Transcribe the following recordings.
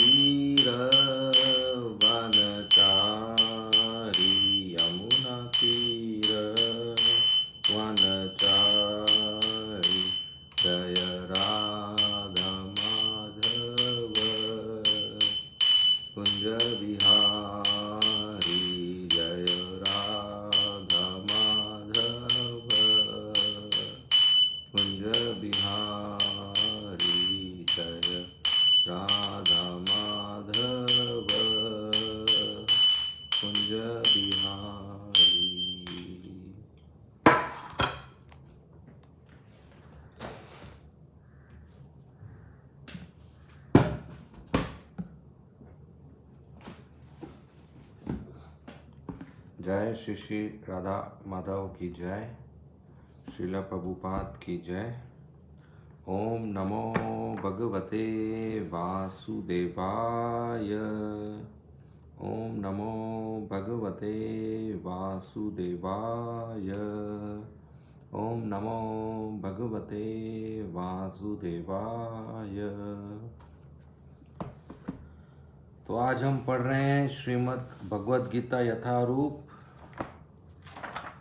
तीर वनचारी यमुना तीर वनचारी जय राधा माधव कुंज बिहारी जय राधा माधव कुंज बिहारी जय राधा माधव कुंज बिहारी। जय श्री श्री राधा माधव की जय, श्रीला प्रभुपाद की जय। ओम नमो भगवते वासुदेवाय। ओम नमो भगवते वासुदेवाय। ओम नमो भगवते वासुदेवाय। तो आज हम पढ़ रहे हैं श्रीमद् भगवद गीता यथारूप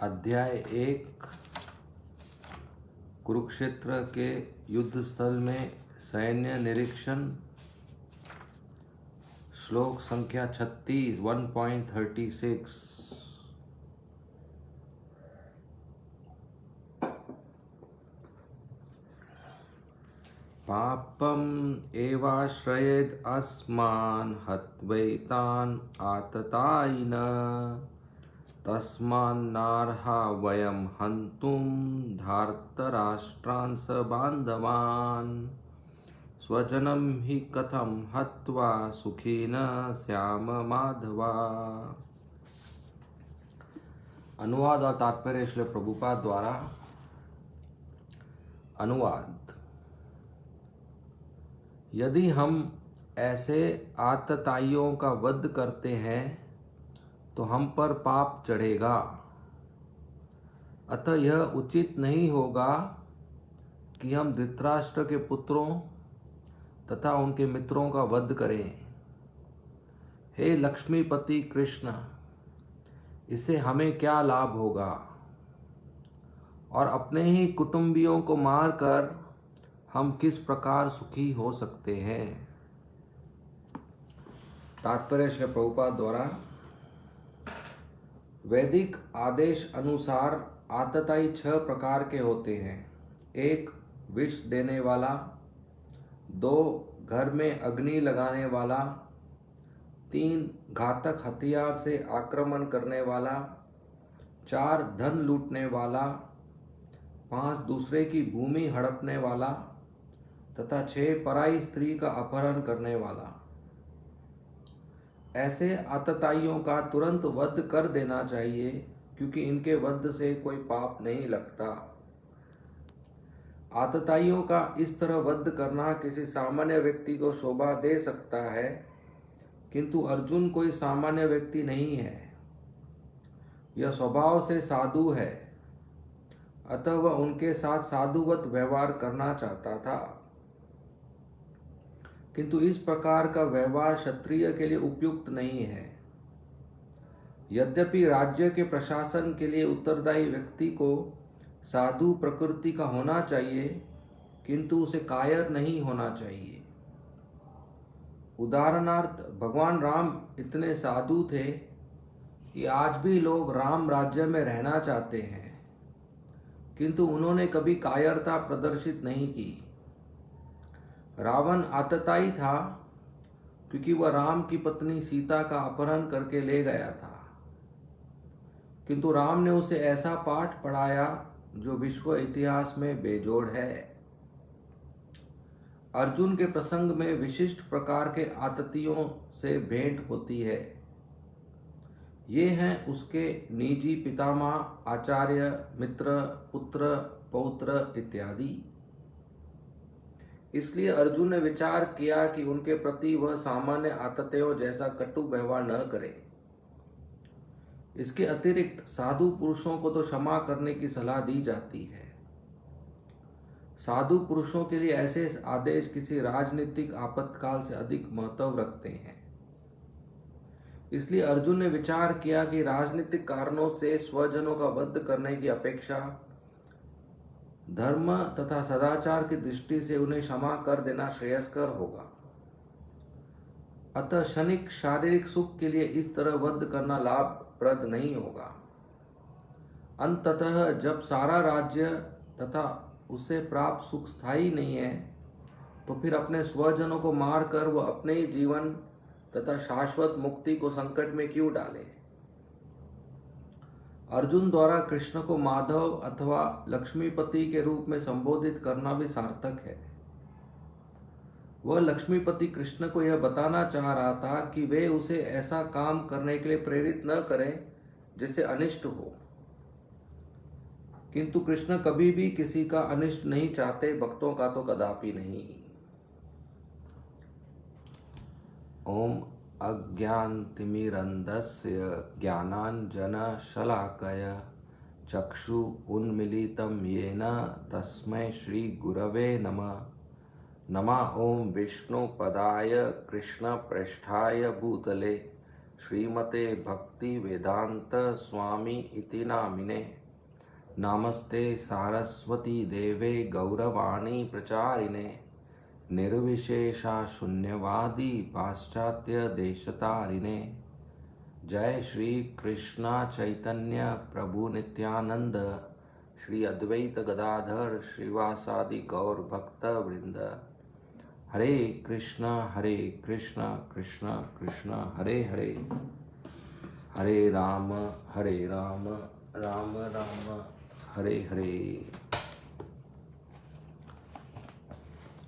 अध्याय 1, कुरुक्षेत्र के युद्ध स्थल में सैन्य निरीक्षण, श्लोक संख्या 36 1.36। पापम एवाश्रयेद अस्मान् हत्वैतान् आततायिन तस्मान्नार्हा वयं हन्तुं धार्तराष्ट्रान् बान्धवान् स्वजनं हि कथं हत्वा सुखिनः स्याम माधवा। अनुवाद और तात्पर्य श्री प्रभुपाद द्वारा। अनुवाद। यदि हम ऐसे आतताइयों का वध करते हैं तो हम पर पाप चढ़ेगा, अतः यह उचित नहीं होगा कि हम धृतराष्ट्र के पुत्रों तथा उनके मित्रों का वध करें। हे लक्ष्मीपति कृष्ण, इससे हमें क्या लाभ होगा और अपने ही कुटुंबियों को मारकर हम किस प्रकार सुखी हो सकते हैं। तात्पर्य श्री प्रभुपाद द्वारा। वैदिक आदेश अनुसार आतताई 6 प्रकार के होते हैं। 1 विष देने वाला, 2 घर में अग्नि लगाने वाला, 3 घातक हथियार से आक्रमण करने वाला, 4 धन लूटने वाला, 5 दूसरे की भूमि हड़पने वाला तथा 6 पराई स्त्री का अपहरण करने वाला। ऐसे आतताइयों का तुरंत वध कर देना चाहिए, क्योंकि इनके वध से कोई पाप नहीं लगता। आतताइयों का इस तरह वध करना किसी सामान्य व्यक्ति को शोभा दे सकता है, किंतु अर्जुन कोई सामान्य व्यक्ति नहीं है। यह स्वभाव से साधु है, अतः वह उनके साथ साधुवत व्यवहार करना चाहता था। किंतु इस प्रकार का व्यवहार क्षत्रिय के लिए उपयुक्त नहीं है। यद्यपि राज्य के प्रशासन के लिए उत्तरदायी व्यक्ति को साधु प्रकृति का होना चाहिए, किंतु उसे कायर नहीं होना चाहिए। उदाहरणार्थ, भगवान राम इतने साधु थे कि आज भी लोग राम राज्य में रहना चाहते हैं, किंतु उन्होंने कभी कायरता प्रदर्शित नहीं की। रावण आतताई था क्योंकि वह राम की पत्नी सीता का अपहरण करके ले गया था, किंतु राम ने उसे ऐसा पाठ पढ़ाया जो विश्व इतिहास में बेजोड़ है। अर्जुन के प्रसंग में विशिष्ट प्रकार के आततियों से भेंट होती है। ये हैं उसके निजी पितामह, आचार्य, मित्र, पुत्र, पौत्र इत्यादि। इसलिए अर्जुन ने विचार किया कि उनके प्रति वह सामान्य आतताइयों जैसा कटु व्यवहार न करे। इसके अतिरिक्त साधु पुरुषों को तो क्षमा करने की सलाह दी जाती है। साधु पुरुषों के लिए ऐसे आदेश किसी राजनीतिक आपातकाल से अधिक महत्व रखते हैं। इसलिए अर्जुन ने विचार किया कि राजनीतिक कारणों से स्वजनों का वध करने की अपेक्षा धर्म तथा सदाचार की दृष्टि से उन्हें क्षमा कर देना श्रेयस्कर होगा। अतः क्षणिक शारीरिक सुख के लिए इस तरह वध करना लाभप्रद नहीं होगा। अंततः जब सारा राज्य तथा उससे प्राप्त सुख स्थायी नहीं है, तो फिर अपने स्वजनों को मारकर वह अपने ही जीवन तथा शाश्वत मुक्ति को संकट में क्यों डाले। अर्जुन द्वारा कृष्ण को माधव अथवा लक्ष्मीपति के रूप में संबोधित करना भी सार्थक है। वह लक्ष्मीपति कृष्ण को यह बताना चाह रहा था कि वे उसे ऐसा काम करने के लिए प्रेरित न करें जिससे अनिष्ट हो, किंतु कृष्ण कभी भी किसी का अनिष्ट नहीं चाहते, भक्तों का तो कदापि नहीं। ओम अज्ञानतिमिरन्धस्य ज्ञानाञ्जनशलाकया चक्षु उन्मीलितं येन तस्मै श्रीगुरवे नमः। नमः ओं विष्णुपदाय कृष्णप्रेष्ठाय भूतले श्रीमते भक्तिवेदांत स्वामी इति नामिने। नमस्ते सारस्वती देवे गौरवाणी प्रचारिणे निर्विशेषा शून्यवादी पाश्चात्य देशतारिणे। जय श्री कृष्ण चैतन्य प्रभु नित्यानंद श्री अद्वैत गदाधर श्रीवासादि गौर भक्त वृंद। हरे कृष्ण कृष्ण कृष्ण हरे हरे, हरे राम राम राम हरे हरे।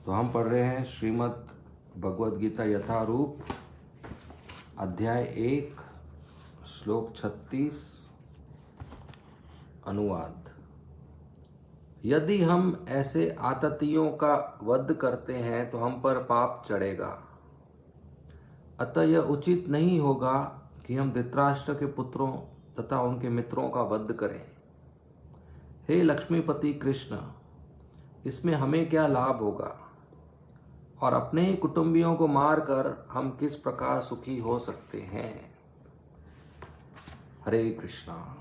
तो हम पढ़ रहे हैं श्रीमद् भगवद गीता यथारूप, अध्याय 1, श्लोक 36, अनुवाद। यदि हम ऐसे आततियों का वध करते हैं तो हम पर पाप चढ़ेगा। अतः यह उचित नहीं होगा कि हम धृतराष्ट्र के पुत्रों तथा उनके मित्रों का वध करें। हे लक्ष्मीपति कृष्ण, इसमें हमें क्या लाभ होगा और अपने ही कुटुंबियों को मारकर हम किस प्रकार सुखी हो सकते हैं। हरे कृष्णा।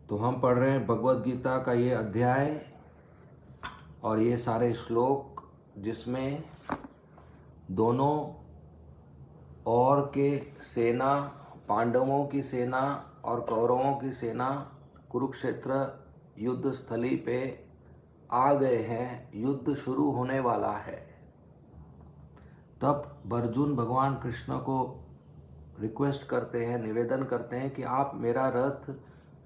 तो हम पढ़ रहे हैं भगवद गीता का ये अध्याय और ये सारे श्लोक, जिसमें दोनों और के सेना, पांडवों की सेना और कौरवों की सेना कुरुक्षेत्र युद्ध स्थली पे आ गए हैं। युद्ध शुरू होने वाला है। तब अर्जुन भगवान कृष्ण को रिक्वेस्ट करते हैं, निवेदन करते हैं कि आप मेरा रथ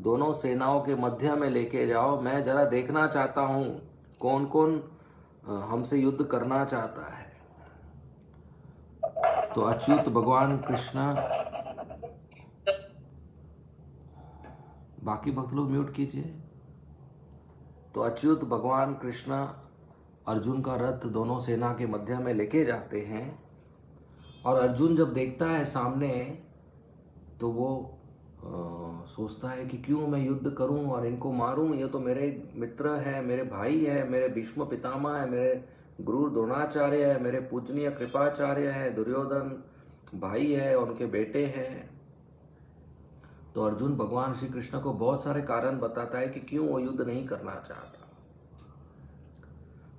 दोनों सेनाओं के मध्य में लेके जाओ। मैं जरा देखना चाहता हूँ कौन कौन हमसे युद्ध करना चाहता है। तो अच्युत भगवान कृष्ण, बाकी भक्त लोग म्यूट कीजिए। तो अच्युत भगवान कृष्ण अर्जुन का रथ दोनों सेना के मध्य में लेके जाते हैं। और अर्जुन जब देखता है सामने, तो वो सोचता है कि क्यों मैं युद्ध करूं और इनको मारूं। ये तो मेरे मित्र है, मेरे भाई है, मेरे भीष्म पितामह है, मेरे गुरु द्रोणाचार्य है, मेरे पूजनीय कृपाचार्य है, दुर्योधन भाई है, उनके बेटे हैं। तो अर्जुन भगवान श्री कृष्ण को बहुत सारे कारण बताता है कि क्यों वो युद्ध नहीं करना चाहता।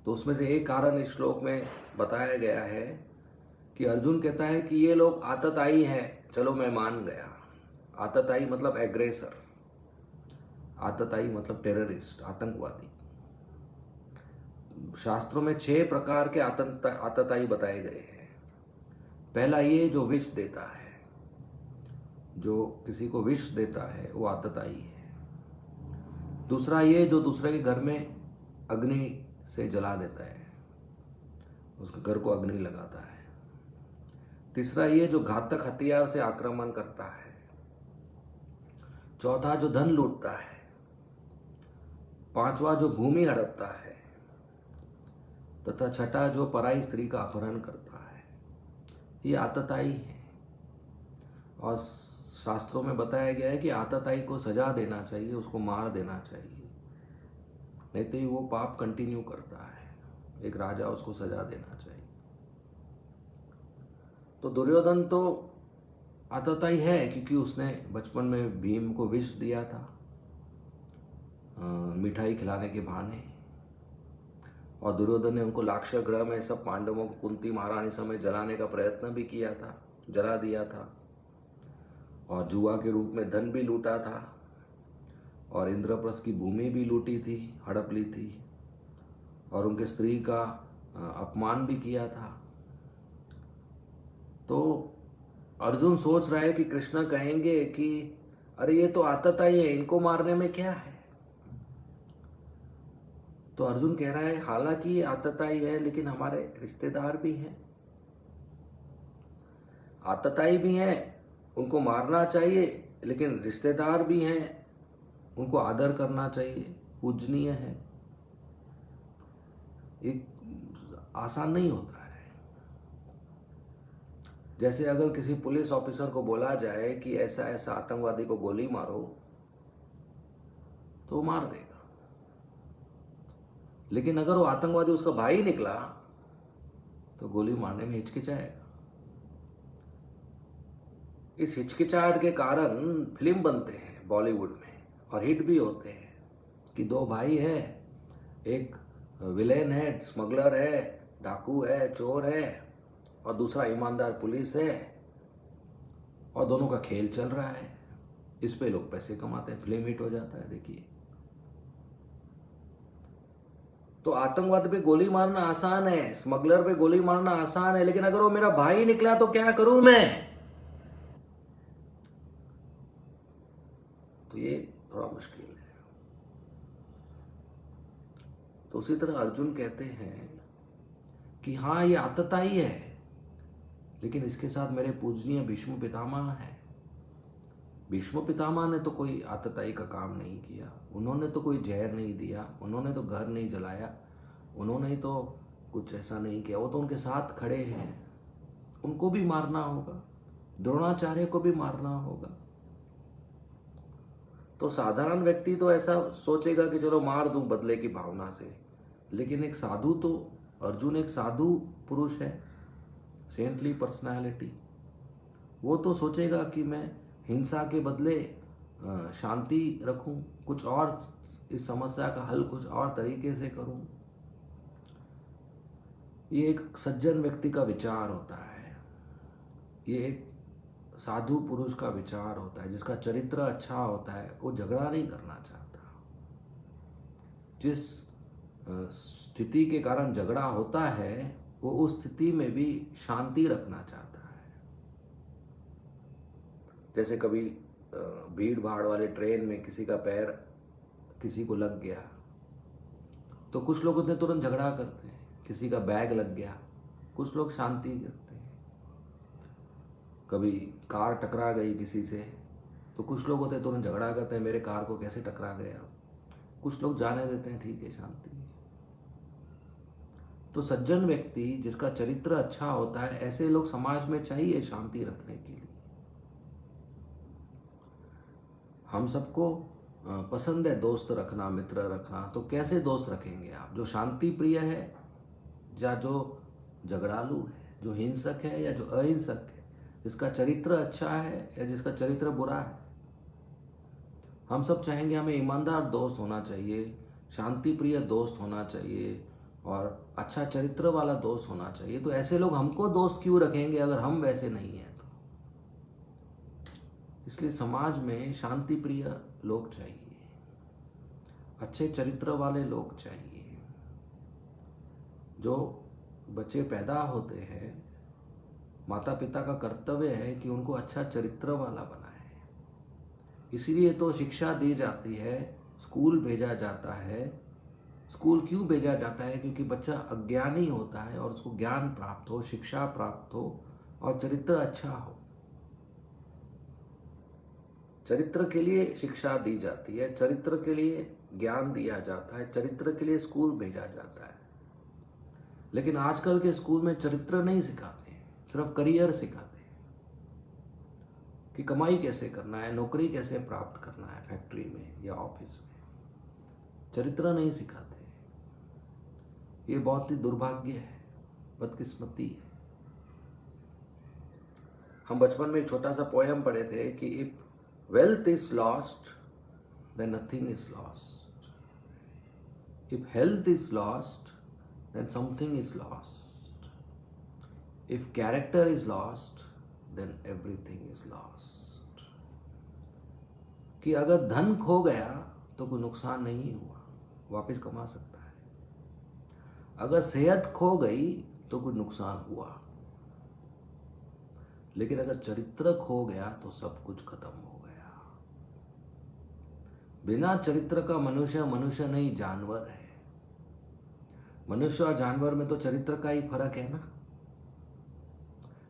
तो उसमें से एक कारण इस श्लोक में बताया गया है कि अर्जुन कहता है कि ये लोग आतताई हैं। चलो मैं मान गया। आतताई मतलब एग्रेसर, आतताई मतलब टेररिस्ट, आतंकवादी। शास्त्रों में 6 प्रकार के आतताई बताए गए हैं। पहला ये जो विष देता है, जो किसी को विष देता है वो आतताई है। दूसरा ये जो दूसरे के घर में अग्नि से जला देता है, उसके घर को अग्नि लगाता है। तीसरा ये जो घातक हथियार से आक्रमण करता है। चौथा जो धन लूटता है। पांचवा जो भूमि हड़पता है। तथा छठा जो पराई स्त्री का अपहरण करता है। ये आतताई है। और शास्त्रों में बताया गया है कि आतताई को सजा देना चाहिए, उसको मार देना चाहिए। नहीं तो वो पाप कंटिन्यू करता है। एक राजा उसको सजा देना चाहिए। तो दुर्योधन तो आतताई है, क्योंकि उसने बचपन में भीम को विष दिया था मिठाई खिलाने के बहाने, और दुर्योधन ने उनको लाक्षर गृह में सब पांडवों को कुंती महारानी समय जलाने का प्रयत्न भी किया था, जला दिया था, और जुआ के रूप में धन भी लूटा था, और इंद्रप्रस्थ की भूमि भी लूटी थी, हड़प ली थी, और उनके स्त्री का अपमान भी किया था। तो अर्जुन सोच रहा है कि कृष्ण कहेंगे कि अरे ये तो आतताई है, इनको मारने में क्या है। तो अर्जुन कह रहा है हालांकि ये आतताई है, लेकिन हमारे रिश्तेदार भी हैं, आतताई भी हैं, उनको मारना चाहिए, लेकिन रिश्तेदार भी हैं, उनको आदर करना चाहिए, पूजनीय है। एक आसान नहीं होता है। जैसे अगर किसी पुलिस ऑफिसर को बोला जाए कि ऐसा ऐसा आतंकवादी को गोली मारो, तो वो मार देगा, लेकिन अगर वो आतंकवादी उसका भाई निकला तो गोली मारने में हिचकिचाएगा। इस हिचकिचाहट के कारण फिल्म बनते हैं बॉलीवुड में, और हिट भी होते हैं कि दो भाई हैं, एक विलेन है, स्मगलर है, डाकू है, चोर है, और दूसरा ईमानदार पुलिस है, और दोनों का खेल चल रहा है। इस पे लोग पैसे कमाते हैं, फिल्म हिट हो जाता है। देखिए, तो आतंकवाद पे गोली मारना आसान है, स्मगलर पे गोली मारना आसान है, लेकिन अगर वो मेरा भाई निकला तो क्या करूं मैं? तो ये थोड़ा मुश्किल है। तो उसी तरह अर्जुन कहते हैं कि हाँ ये आतताई है, लेकिन इसके साथ मेरे पूजनीय भीष्म पितामह है। भीष्म पितामह ने तो कोई आतताई का काम नहीं किया, उन्होंने तो कोई जहर नहीं दिया, उन्होंने तो घर नहीं जलाया, उन्होंने तो कुछ ऐसा नहीं किया, वो तो उनके साथ खड़े हैं, उनको भी मारना होगा, द्रोणाचार्य को भी मारना होगा। तो साधारण व्यक्ति तो ऐसा सोचेगा कि चलो मार दूं बदले की भावना से, लेकिन एक साधु तो, अर्जुन एक साधु पुरुष है, सेंटली पर्सनालिटी, वो तो सोचेगा कि मैं हिंसा के बदले शांति रखूं, कुछ और इस समस्या का हल कुछ और तरीके से करूं। ये एक सज्जन व्यक्ति का विचार होता है, ये एक साधु पुरुष का विचार होता है, जिसका चरित्र अच्छा होता है। वो झगड़ा नहीं करना चाहता। जिस स्थिति के कारण झगड़ा होता है, वो उस स्थिति में भी शांति रखना चाहता है। जैसे कभी भीड़ भाड़ वाले ट्रेन में किसी का पैर किसी को लग गया, तो कुछ लोग उतने तुरंत झगड़ा करते हैं। किसी का बैग लग गया, कुछ लोग शांति करते हैं। कभी कार टकरा गई किसी से, तो कुछ लोग होते हैं तुरंत झगड़ा करते हैं, मेरे कार को कैसे टकरा गया। कुछ लोग जाने देते हैं, ठीक है शांति। तो सज्जन व्यक्ति जिसका चरित्र अच्छा होता है, ऐसे लोग समाज में चाहिए शांति रखने के लिए। हम सबको पसंद है दोस्त रखना, मित्र रखना, तो कैसे दोस्त रखेंगे आप? जो शांति प्रिय है या जो झगड़ालू है, जो हिंसक है या जो अहिंसक है, जिसका चरित्र अच्छा है या जिसका चरित्र बुरा है? हम सब चाहेंगे हमें ईमानदार दोस्त होना चाहिए, शांति प्रिय दोस्त होना चाहिए, और अच्छा चरित्र वाला दोस्त होना चाहिए। तो ऐसे लोग हमको दोस्त क्यों रखेंगे अगर हम वैसे नहीं हैं? तो इसलिए समाज में शांति प्रिय लोग चाहिए, अच्छे चरित्र वाले लोग चाहिए। जो बच्चे पैदा होते हैं, माता पिता का कर्तव्य है कि उनको अच्छा चरित्र वाला बनाए। इसीलिए तो शिक्षा दी जाती है, स्कूल भेजा जाता है। स्कूल क्यों भेजा जाता है? क्योंकि बच्चा अज्ञानी होता है और उसको ज्ञान प्राप्त हो, शिक्षा प्राप्त हो, और चरित्र अच्छा हो। चरित्र के लिए शिक्षा दी जाती है, चरित्र के लिए ज्ञान दिया जाता है, चरित्र के लिए स्कूल भेजा जाता है। लेकिन आजकल के स्कूल में चरित्र नहीं सिखाते हैं, सिर्फ करियर सिखाते हैं कि कमाई कैसे करना है, नौकरी कैसे प्राप्त करना है फैक्ट्री में या ऑफिस में। चरित्र नहीं सिखाते। ये बहुत ही दुर्भाग्य है, बदकिस्मती है। हम बचपन में एक छोटा सा पोयम पढ़े थे कि if wealth is lost then nothing is lost, if health is lost then something is lost, if character is lost then everything is lost. कि अगर धन खो गया तो कोई नुकसान नहीं हुआ, वापस कमा सकता है। अगर सेहत खो गई तो कोई नुकसान हुआ, लेकिन अगर चरित्र खो गया तो सब कुछ खत्म हो गया। बिना चरित्र का मनुष्य मनुष्य नहीं, जानवर है। मनुष्य और जानवर में तो चरित्र का ही फर्क है ना।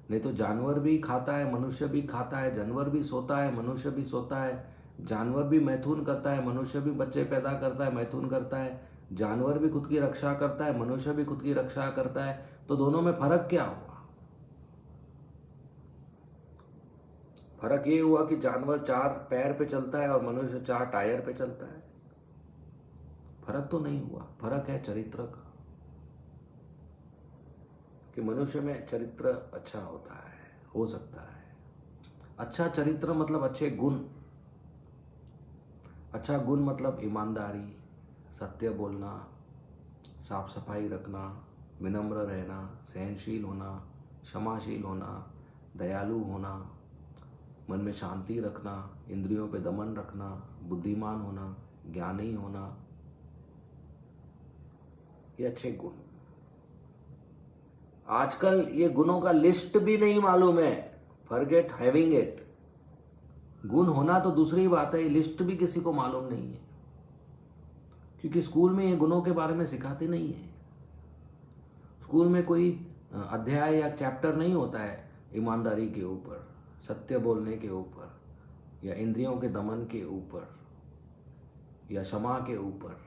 नहीं तो जानवर भी खाता है, मनुष्य भी खाता है, जानवर भी सोता है, मनुष्य भी सोता है, जानवर भी मैथुन करता है, मनुष्य भी बच्चे पैदा करता है, मैथुन करता है, जानवर भी खुद की रक्षा करता है, मनुष्य भी खुद की रक्षा करता है। तो दोनों में फर्क क्या हुआ? फर्क ये हुआ कि जानवर 4 पैर पे चलता है और मनुष्य 4 टायर पे चलता है। फर्क तो नहीं हुआ, फर्क है चरित्र का, कि मनुष्य में चरित्र अच्छा होता है, हो सकता है। अच्छा चरित्र मतलब अच्छे गुण। अच्छा गुण मतलब ईमानदारी, सत्य बोलना, साफ सफाई रखना, विनम्र रहना, सहनशील होना, क्षमाशील होना, दयालु होना, मन में शांति रखना, इंद्रियों पे दमन रखना, बुद्धिमान होना, ज्ञानी होना, ये अच्छे गुण। आजकल ये गुणों का लिस्ट भी नहीं मालूम है, फॉरगेट हैविंग इट। गुण होना तो दूसरी बात है, लिस्ट भी किसी को मालूम नहीं है, क्योंकि स्कूल में ये गुणों के बारे में सिखाते नहीं है। स्कूल में कोई अध्याय या चैप्टर नहीं होता है ईमानदारी के ऊपर, सत्य बोलने के ऊपर, या इंद्रियों के दमन के ऊपर, या क्षमा के ऊपर,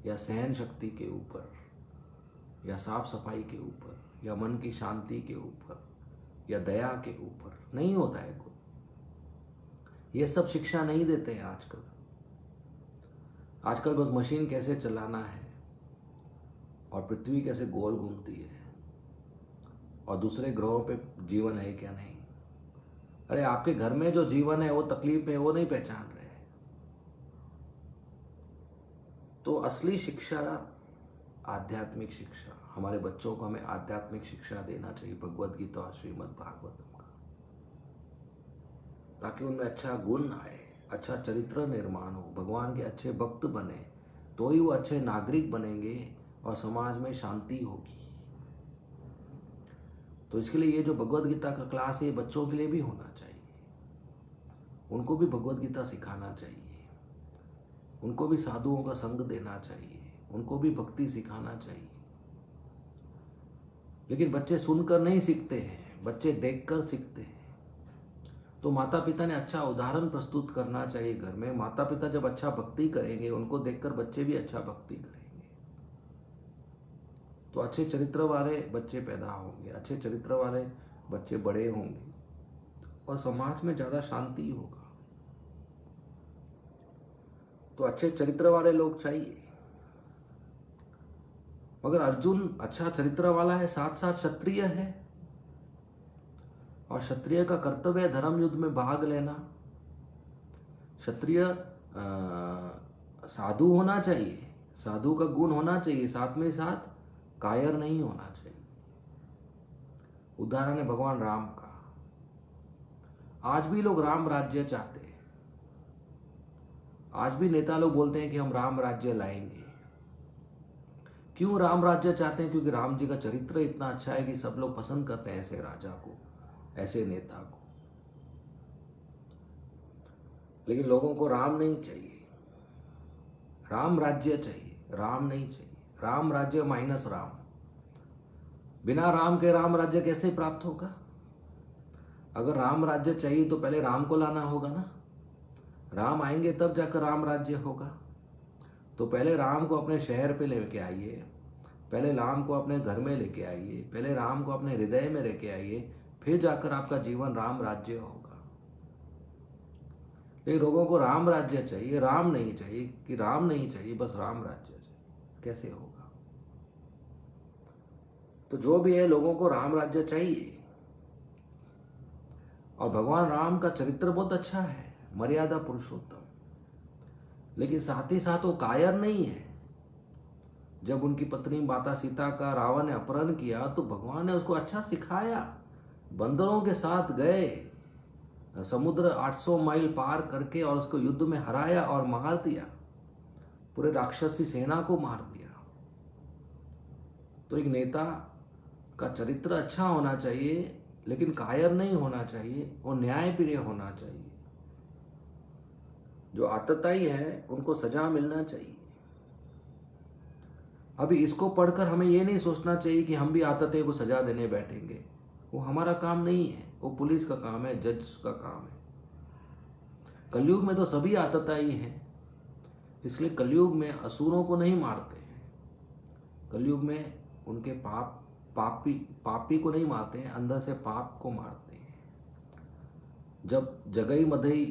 या सहन शक्ति के ऊपर, या साफ सफाई के ऊपर, या मन की शांति के ऊपर, या दया के ऊपर नहीं होता है कोई। ये सब शिक्षा नहीं देते हैं आजकल। आजकल बस मशीन कैसे चलाना है और पृथ्वी कैसे गोल घूमती है और दूसरे ग्रहों पे जीवन है क्या नहीं। अरे आपके घर में जो जीवन है, वो तकलीफ है, वो नहीं पहचान रहे। तो असली शिक्षा आध्यात्मिक शिक्षा, हमारे बच्चों को हमें आध्यात्मिक शिक्षा देना चाहिए, भगवद गीता और श्रीमद् भागवतम का, ताकि उनमें अच्छा गुण आए, अच्छा चरित्र निर्माण हो, भगवान के अच्छे भक्त बने, तो ही वो अच्छे नागरिक बनेंगे और समाज में शांति होगी। तो इसके लिए ये जो भगवद गीता का क्लास है, ये बच्चों के लिए भी होना चाहिए। उनको भी भगवद गीता सिखाना चाहिए, उनको भी साधुओं का संग देना चाहिए, उनको भी भक्ति सिखाना चाहिए। लेकिन बच्चे सुनकर नहीं सीखते हैं, बच्चे देखकर सीखते हैं। तो माता पिता ने अच्छा उदाहरण प्रस्तुत करना चाहिए घर में। माता पिता जब अच्छा भक्ति करेंगे, उनको देखकर बच्चे भी अच्छा भक्ति करेंगे, तो अच्छे चरित्र वाले बच्चे पैदा होंगे, अच्छे चरित्र वाले बच्चे बड़े होंगे और समाज में ज़्यादा शांति होगा। तो अच्छे चरित्र वाले लोग चाहिए। मगर अर्जुन अच्छा चरित्र वाला है, साथ साथ क्षत्रिय है, और क्षत्रिय का कर्तव्य है धर्म युद्ध में भाग लेना। क्षत्रिय साधु होना चाहिए, साधु का गुण होना चाहिए, साथ में साथ कायर नहीं होना चाहिए। उदाहरण है भगवान राम का। आज भी लोग राम राज्य चाहते हैं, आज भी नेता लोग बोलते हैं कि हम राम राज्य लाएंगे। क्यों राम राज्य चाहते हैं? क्योंकि राम जी का चरित्र इतना अच्छा है कि सब लोग पसंद करते हैं ऐसे राजा को, ऐसे नेता को। लेकिन लोगों को राम नहीं चाहिए, राम राज्य चाहिए, राम नहीं चाहिए। राम राज्य माइनस राम। बिना राम के राम राज्य कैसे प्राप्त होगा? अगर राम राज्य चाहिए तो पहले राम को लाना होगा ना। राम आएंगे तब जाकर राम राज्य होगा। तो पहले राम को अपने शहर पे लेके आइए, पहले राम को अपने घर में लेके आइए, पहले राम को अपने हृदय में लेके आइए, फिर जाकर आपका जीवन राम राज्य होगा। लेकिन लोगों को राम राज्य चाहिए, राम नहीं चाहिए, कि राम नहीं चाहिए, बस राम राज्य चाहिए। कैसे होगा? तो जो भी है, लोगों को राम राज्य चाहिए। और भगवान राम का चरित्र बहुत अच्छा है, मर्यादा पुरुषोत्तम, लेकिन साथ ही साथ वो कायर नहीं है। जब उनकी पत्नी माता सीता का रावण ने अपहरण किया तो भगवान ने उसको अच्छा सिखाया। बंदरों के साथ गए, समुद्र 800 माइल पार करके और उसको युद्ध में हराया और मार दिया, पूरे राक्षसी सेना को मार दिया। तो एक नेता का चरित्र अच्छा होना चाहिए, लेकिन कायर नहीं होना चाहिए, और न्यायप्रिय होना चाहिए। जो आतताई है उनको सजा मिलना चाहिए। अभी इसको पढ़कर हमें ये नहीं सोचना चाहिए कि हम भी आतताई को सजा देने बैठेंगे। वो हमारा काम नहीं है, वो पुलिस का काम है, जज का काम है। कलयुग में तो सभी आतताई हैं, इसलिए कलयुग में असुरों को नहीं मारते हैं। कलयुग में उनके पापी को नहीं मारते हैं, अंदर से पाप को मारते हैं। जब जगई मधई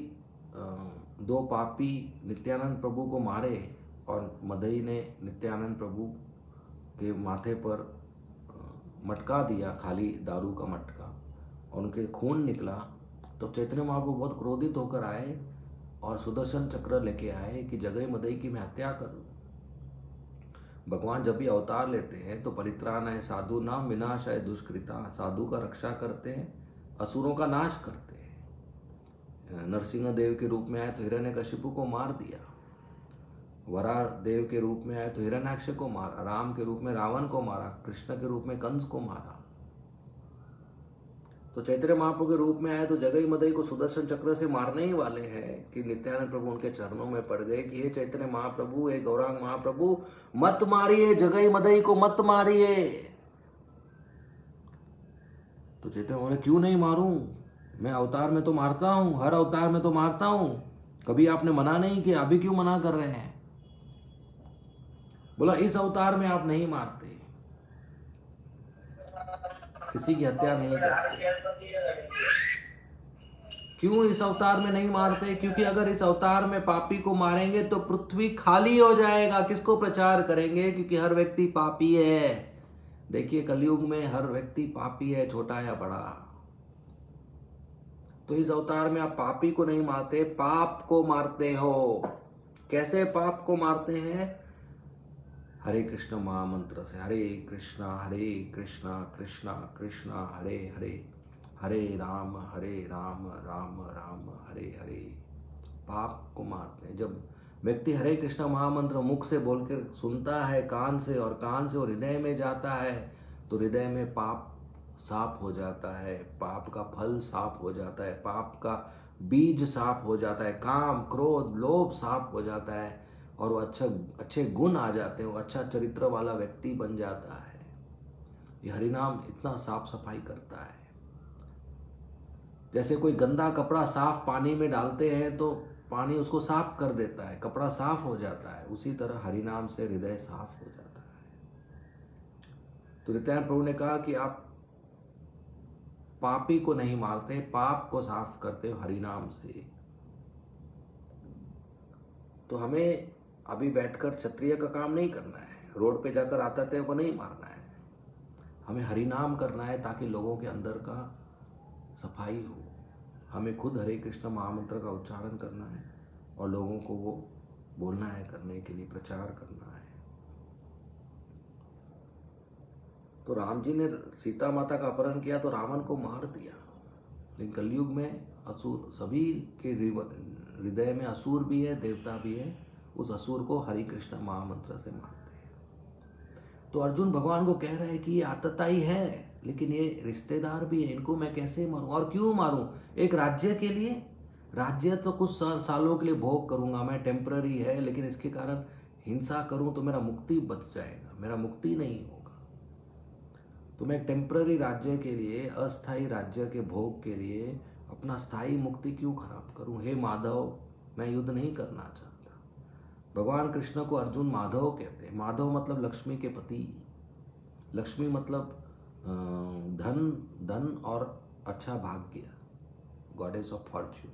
दो पापी नित्यानंद प्रभु को मारे और मदई ने नित्यानंद प्रभु के माथे पर मटका दिया, खाली दारू का मटका, और उनके खून निकला, तो चैतन्य महाप्रभु बहुत क्रोधित होकर आए और सुदर्शन चक्र लेके आए कि जगई मदई की मैं हत्या करूं। भगवान जब भी अवतार लेते हैं तो परित्राणाय साधु नाम विनाशाय दुष्कृता, साधु का रक्षा करते हैं, असुरों का नाश करते हैं। नरसिंह देव के रूप में आए तो हिरण्यकशिपु को मार दिया, वराह देव के रूप में आए तो हिरण्याक्ष को मारा, राम के रूप में रावण को मारा, कृष्ण के रूप में कंस को मारा। तो चैतन्य महाप्रभु के रूप में आए तो जगई मदई को सुदर्शन चक्र से मारने ही वाले हैं कि नित्यानंद प्रभु उनके चरणों में पड़ गए कि हे चैतन्य महाप्रभु, हे गौरांग महाप्रभु, मत मारिए, जगई मदई को मत मारिए। तो चैतन्य बोले क्यों नहीं मारूं, मैं अवतार में तो मारता हूं, हर अवतार में तो मारता हूं, कभी आपने मना नहीं किया, अभी क्यों मना कर रहे हैं? बोला इस अवतार में आप नहीं मारते, किसी की हत्या नहीं करते। क्यों इस अवतार में नहीं मारते? क्योंकि अगर इस अवतार में पापी को मारेंगे तो पृथ्वी खाली हो जाएगा, किसको प्रचार करेंगे? क्योंकि हर व्यक्ति पापी है। देखिए कलयुग में हर व्यक्ति पापी है, छोटा या बड़ा। तो इस अवतार में आप पापी को नहीं मारते, पाप को मारते हो। कैसे पाप को मारते हैं? हरे कृष्ण महामंत्र से, हरे कृष्णा कृष्णा कृष्णा हरे हरे, हरे राम राम राम हरे हरे। पाप को मारते हैं। जब व्यक्ति हरे कृष्ण महामंत्र मुख से बोलकर सुनता है कान से, और कान से और हृदय में जाता है, तो हृदय में पाप साफ हो जाता है, पाप का फल साफ हो जाता है, पाप का बीज साफ हो जाता है, काम क्रोध लोभ साफ हो जाता है, और वो अच्छे गुण आ जाते हैं, वो अच्छा चरित्र वाला व्यक्ति बन जाता है। ये हरिनाम इतना साफ सफाई करता है। जैसे कोई गंदा कपड़ा साफ पानी में डालते हैं तो पानी उसको साफ कर देता है, कपड़ा साफ हो जाता है, उसी तरह हरिनाम से हृदय साफ हो जाता है। तो नित्यानंद प्रभु ने कहा कि आप पापी को नहीं मारते, पाप को साफ करते हो हरिनाम से। तो हमें अभी बैठकर क्षत्रिय का काम नहीं करना है, रोड पे जाकर आतताइयों को नहीं मारना है, हमें हरिनाम करना है ताकि लोगों के अंदर का सफाई हो। हमें खुद हरे कृष्ण महामंत्र का उच्चारण करना है और लोगों को वो बोलना है, करने के लिए प्रचार करना है। तो राम जी ने सीता माता का अपहरण किया तो रावण को मार दिया, लेकिन कलयुग में असुर, सभी के हृदय में असुर भी है, देवता भी है, उस असुर को हरि कृष्ण महामंत्र से मारते हैं। तो अर्जुन भगवान को कह रहा है कि ये आतताई है, लेकिन ये रिश्तेदार भी है, इनको मैं कैसे मारूं और क्यों मारूं? एक राज्य के लिए, राज्य तो कुछ सालों के लिए भोग करूंगा मैं, टेम्पररी है, लेकिन इसके कारण हिंसा करूं तो मेरा मुक्ति बच जाएगा, मेरा मुक्ति नहीं होगा। तो मैं टेम्पररी राज्य के लिए, अस्थायी राज्य के भोग के लिए अपना स्थायी मुक्ति क्यों खराब करूं? हे माधव, मैं युद्ध नहीं करना चाहता। भगवान कृष्ण को अर्जुन माधव कहते हैं। माधव मतलब लक्ष्मी के पति, लक्ष्मी मतलब धन और अच्छा भाग्य, गॉडेस ऑफ फॉर्च्यून।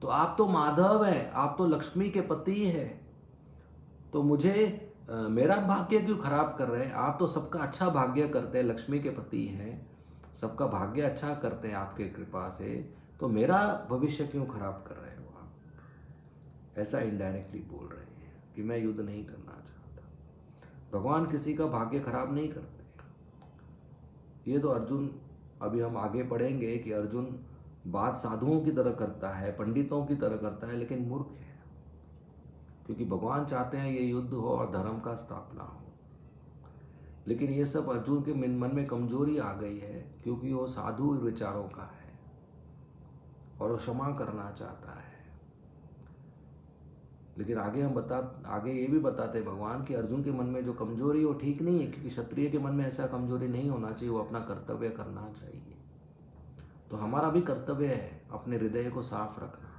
तो आप तो माधव है, आप तो लक्ष्मी के पति है, तो मुझे मेरा भाग्य क्यों खराब कर रहे हैं? आप तो सबका अच्छा भाग्य करते हैं, लक्ष्मी के पति हैं, सबका भाग्य अच्छा करते हैं आपके कृपा से, तो मेरा भविष्य क्यों खराब कर रहे हो आप? ऐसा इनडायरेक्टली बोल रहे हैं कि मैं युद्ध नहीं करना चाहता। भगवान किसी का भाग्य खराब नहीं करते। ये तो अर्जुन, अभी हम आगे पढ़ेंगे कि अर्जुन बात साधुओं की तरह करता है, पंडितों की तरह करता है, लेकिन मूर्ख है, क्योंकि भगवान चाहते हैं ये युद्ध हो और धर्म का स्थापना हो। लेकिन ये सब अर्जुन के मन में कमजोरी आ गई है, क्योंकि वो साधु विचारों का है और वो क्षमा करना चाहता है। लेकिन आगे ये भी बताते भगवान कि अर्जुन के मन में जो कमजोरी वो ठीक नहीं है, क्योंकि क्षत्रिय के मन में ऐसा कमजोरी नहीं होना चाहिए, वो अपना कर्तव्य करना चाहिए। तो हमारा भी कर्तव्य है अपने हृदय को साफ रखना,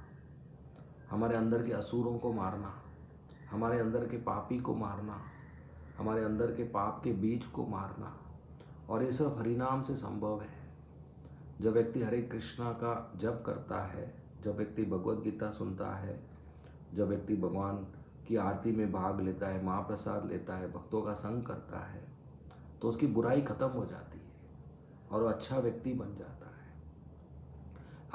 हमारे अंदर के असुरों को मारना, हमारे अंदर के पापी को मारना, हमारे अंदर के पाप के बीज को मारना। और ये सिर्फ हरिनाम से संभव है। जब व्यक्ति हरे कृष्णा का जप करता है, जब व्यक्ति भगवद गीता सुनता है, जब व्यक्ति भगवान की आरती में भाग लेता है, महाप्रसाद लेता है, भक्तों का संग करता है, तो उसकी बुराई खत्म हो जाती है और वो अच्छा व्यक्ति बन जाता है।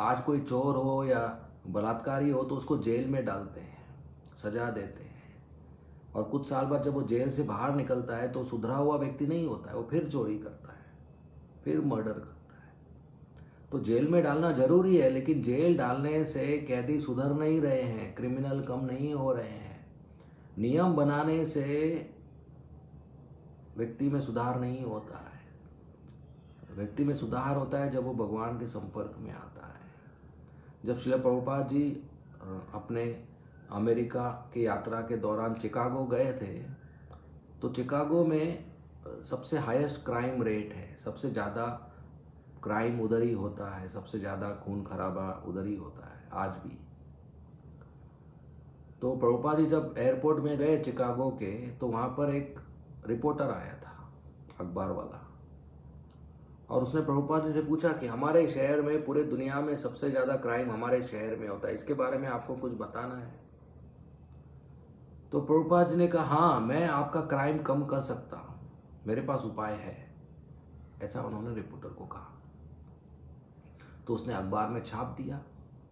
आज कोई चोर हो या बलात्कारी हो तो उसको जेल में डालते हैं, सजा देते हैं, और कुछ साल बाद जब वो जेल से बाहर निकलता है तो सुधरा हुआ व्यक्ति नहीं होता है, वो फिर चोरी करता है, फिर मर्डर करता है। तो जेल में डालना जरूरी है, लेकिन जेल डालने से कैदी सुधर नहीं रहे हैं, क्रिमिनल कम नहीं हो रहे हैं। नियम बनाने से व्यक्ति में सुधार नहीं होता है। व्यक्ति में सुधार होता है जब वो भगवान के संपर्क में आता है। जब श्रील प्रभुपाद जी अपने अमेरिका की यात्रा के दौरान चिकागो गए थे, तो चिकागो में सबसे हाईएस्ट क्राइम रेट है, सबसे ज़्यादा क्राइम उधर ही होता है, सबसे ज़्यादा खून खराबा उधर ही होता है आज भी। तो प्रभुपाद जी जब एयरपोर्ट में गए चिकागो के, तो वहाँ पर एक रिपोर्टर आया था, अखबार वाला, और उसने प्रभुपाद जी से पूछा कि हमारे शहर में, पूरे दुनिया में सबसे ज़्यादा क्राइम हमारे शहर में होता है, इसके बारे में आपको कुछ बताना है। तो प्रभुपाद जी ने कहा, हाँ, मैं आपका क्राइम कम कर सकता हूँ, मेरे पास उपाय है, ऐसा उन्होंने रिपोर्टर को कहा। तो उसने अखबार में छाप दिया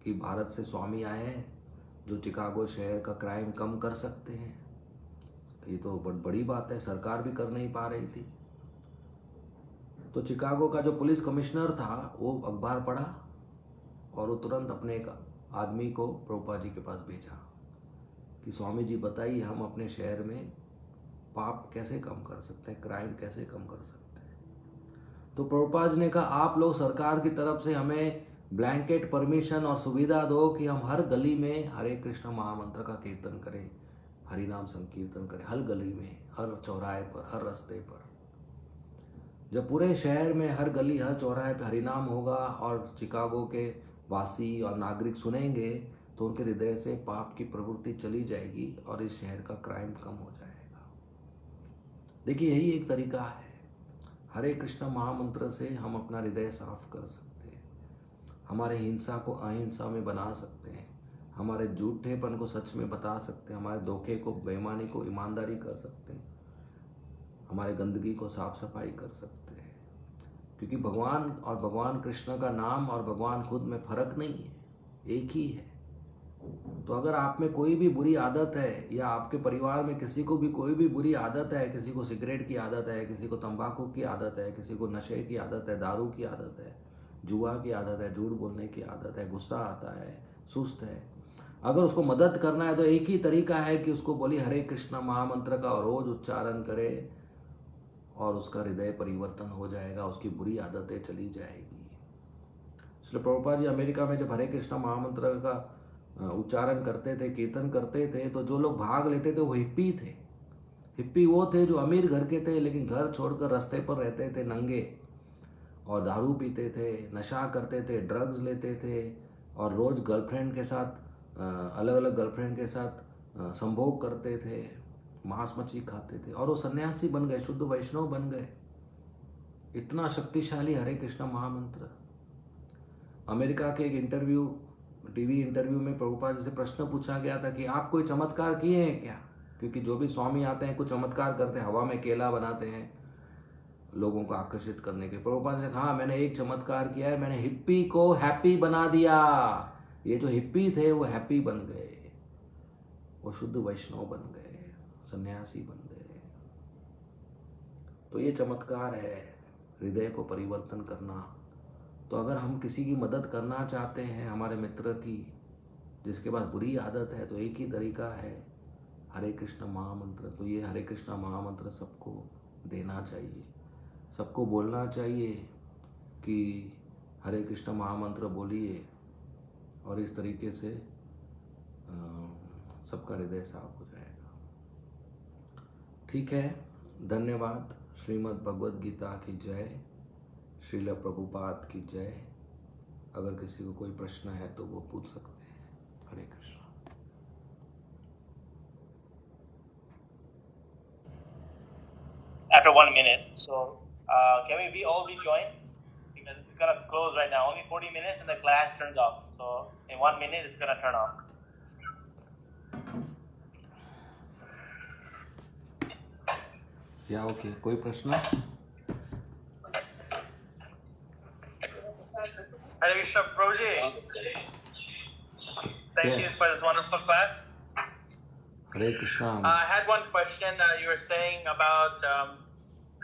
कि भारत से स्वामी आए हैं जो चिकागो शहर का क्राइम कम कर सकते हैं। ये तो बहुत बड़ी बात है, सरकार भी कर नहीं पा रही थी। तो चिकागो का जो पुलिस कमिश्नर था वो अखबार पढ़ा और वो तुरंत अपने एक आदमी को प्रभुपाद जी के पास भेजा कि स्वामी जी बताइए, हम अपने शहर में पाप कैसे कम कर सकते हैं, क्राइम कैसे कम कर सकते हैं। तो प्रभुपाद जी ने कहा, आप लोग सरकार की तरफ से हमें ब्लैंकेट परमिशन और सुविधा दो कि हम हर गली में हरे कृष्ण महामंत्र का कीर्तन करें, हरिनाम संकीर्तन करें, हर गली में, हर चौराहे पर, हर रास्ते पर। जब पूरे शहर में हर गली, हर चौराहे पर हरिनाम होगा और चिकागो के वासी और नागरिक सुनेंगे, तो उनके हृदय से पाप की प्रवृत्ति चली जाएगी और इस शहर का क्राइम कम हो जाएगा। देखिए, यही एक तरीका है। हरे कृष्ण महामंत्र से हम अपना हृदय साफ कर सकते हैं, हमारे हिंसा को अहिंसा में बना सकते हैं, हमारे झूठेपन को सच में बता सकते हैं, हमारे धोखे को, बेईमानी को ईमानदारी कर सकते हैं, हमारे गंदगी को साफ सफाई कर सकते हैं। क्योंकि भगवान और भगवान कृष्ण का नाम और भगवान खुद में फर्क नहीं है, एक ही है। तो अगर आप में कोई भी बुरी आदत है, या आपके परिवार में किसी को भी कोई भी बुरी आदत है, किसी को सिगरेट की आदत है, किसी को तंबाकू की आदत है, किसी को नशे की आदत है, दारू की आदत है, जुआ की आदत है, झूठ बोलने की आदत है, गुस्सा आता है, सुस्त है, अगर उसको मदद करना है तो एक ही तरीका है कि उसको बोली हरे कृष्ण महामंत्र का रोज उच्चारण करे और उसका हृदय परिवर्तन हो जाएगा, उसकी बुरी आदतें चली जाएगी। इसलिए प्रभुपाद जी अमेरिका में जब हरे कृष्ण महामंत्र का उच्चारण करते थे, कीर्तन करते थे, तो जो लोग भाग लेते थे वो हिप्पी थे। हिप्पी वो थे जो अमीर घर के थे, लेकिन घर छोड़कर रास्ते पर रहते थे नंगे, और दारू पीते थे, नशा करते थे, ड्रग्स लेते थे, और रोज गर्लफ्रेंड के साथ, अलग अलग गर्लफ्रेंड के साथ संभोग करते थे, मांस मच्छी खाते थे, और वो सन्यासी बन गए, शुद्ध वैष्णव बन गए। इतना शक्तिशाली हरे कृष्ण महामंत्र। अमेरिका के एक इंटरव्यू टीवी इंटरव्यू में प्रभुपाद जी से प्रश्न पूछा गया था कि आप कोई चमत्कार किए हैं क्या, क्योंकि जो भी स्वामी आते हैं कुछ चमत्कार करते हैं, हवा में केला बनाते हैं लोगों को आकर्षित करने के। प्रभुपाद ने कहा मैंने एक चमत्कार किया है, मैंने हिप्पी को हैप्पी बना दिया। ये जो हिप्पी थे वो हैप्पी बन गए, वो शुद्ध वैष्णव बन गए, सन्यासी बन गए। तो ये चमत्कार है हृदय को परिवर्तन करना। तो अगर हम किसी की मदद करना चाहते हैं, हमारे मित्र की जिसके पास बुरी आदत है, तो एक ही तरीका है हरे कृष्ण महामंत्र। तो ये हरे कृष्ण महामंत्र सबको देना चाहिए, सबको बोलना चाहिए कि हरे कृष्ण महामंत्र बोलिए, और इस तरीके से सबका हृदय साफ हो जाएगा। ठीक है, धन्यवाद। श्रीमद् भगवद गीता की जय, श्रील प्रभुपाद की जय। अगर किसी को कोई प्रश्न है तो वो पूछ सकते हैं। हरे Krishna. After 1 minute, so can we all rejoin? Because it's gonna close right now. Only 40 minutes and the class turns off. So in 1 minute, it's gonna turn off. या ओके, कोई प्रश्न? Hare Krishna, Prabhuji. Thank you for this wonderful class. Hare Krishna. I had one question. You were saying about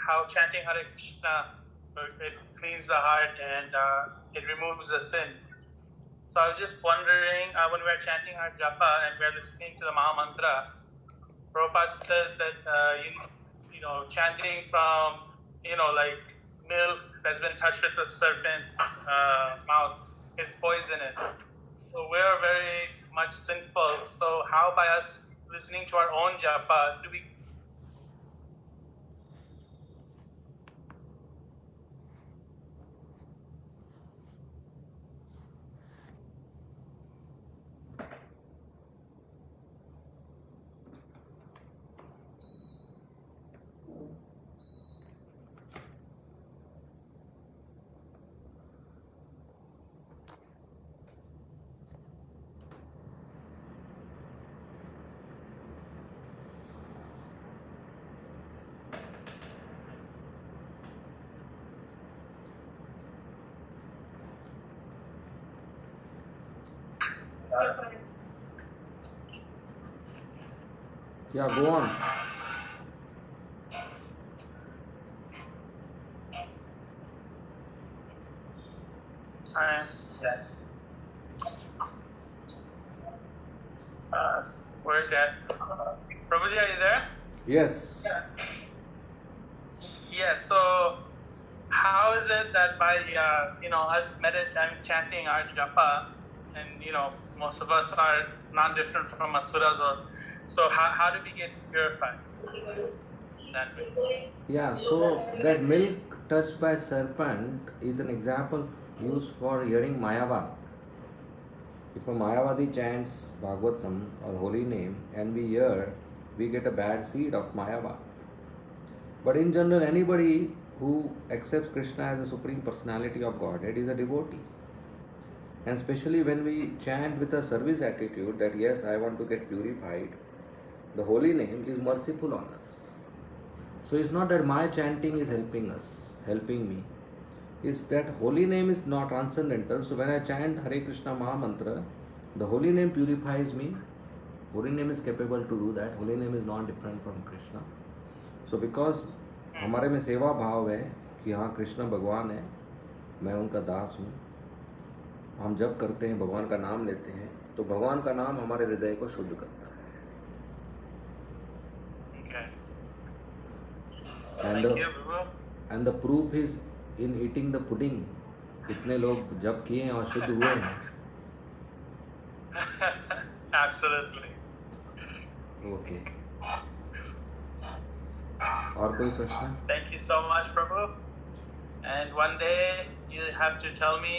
how chanting Hare Krishna, it cleans the heart and it removes the sin. So I was just wondering, when we are chanting our japa and we are listening to the Maha Mantra, Prabhupada says that you know, chanting from, you know, like milk that's been touched with the serpent's mouth, it's poisonous. So we are very much sinful. So how by us listening to our own japa do we? Yeah, go on. Where is that? Prabhuji, are you there? Yes. Yes. So, how is it that by you know, us meditating, chanting our japa, and you know, most of us are not different from asuras, or so how do we get purified? That way. Yeah. So that milk touched by serpent is an example used for hearing Mayavad. If a Mayavadi chants Bhagavatam or holy name and we hear, we get a bad seed of Mayavad. But in general, anybody who accepts Krishna as the Supreme Personality of Godhead is a devotee. And especially when we chant with a service attitude that yes, I want to get purified, the holy name is merciful on us. So it's not that my chanting is helping me. Is that holy name is not transcendental. So when I chant Hare Krishna Maha Mantra, the holy name purifies me. Holy name is capable to do that. Holy name is not different from Krishna. So because हमारे में सेवा भाव है कि हाँ कृष्ण भगवान है, मैं उनका दास हूँ, हम जब करते हैं भगवान का नाम लेते हैं, तो भगवान का नाम हमारे हृदय को शुद्ध करता है. And the proof is in eating the pudding. कितने लोग जब किए हैं और शुद्ध हुए हैं. Absolutely. Okay. और कोई प्रश्न? Thank you so much, Prabhu. And one day you have to tell me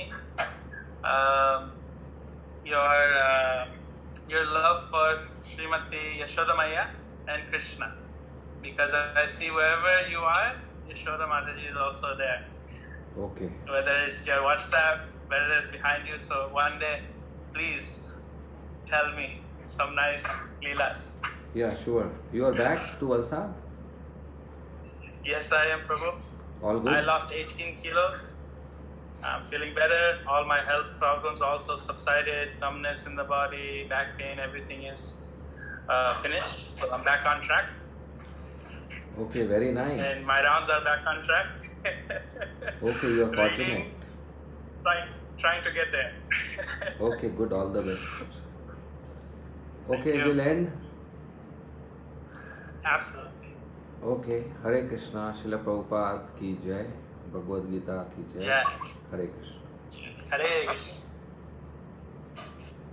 your love for Srimati Yashoda Maya and Krishna, because I see wherever you are, Yashoda Mataji is also there. Okay. Whether it's your WhatsApp, whether it's behind you. So one day please tell me some nice leelas. Yeah, sure. You are back to Valsad? Yes, I am, Prabhu. All good? I lost 18 kilos. I'm feeling better. All my health problems also subsided. Numbness in the body, back pain, everything is finished. So I'm back on track. Okay, very nice. And my rounds are back on track. Okay, you are fortunate. Training, trying to get there. Okay, good. All the best. Okay, you. we'll end. Absolutely. Okay, Hare Krishna, Srila Prabhupada ki jai, Bhagavad Gita ki jai. Jai. Hare Krishna. Hare Krishna.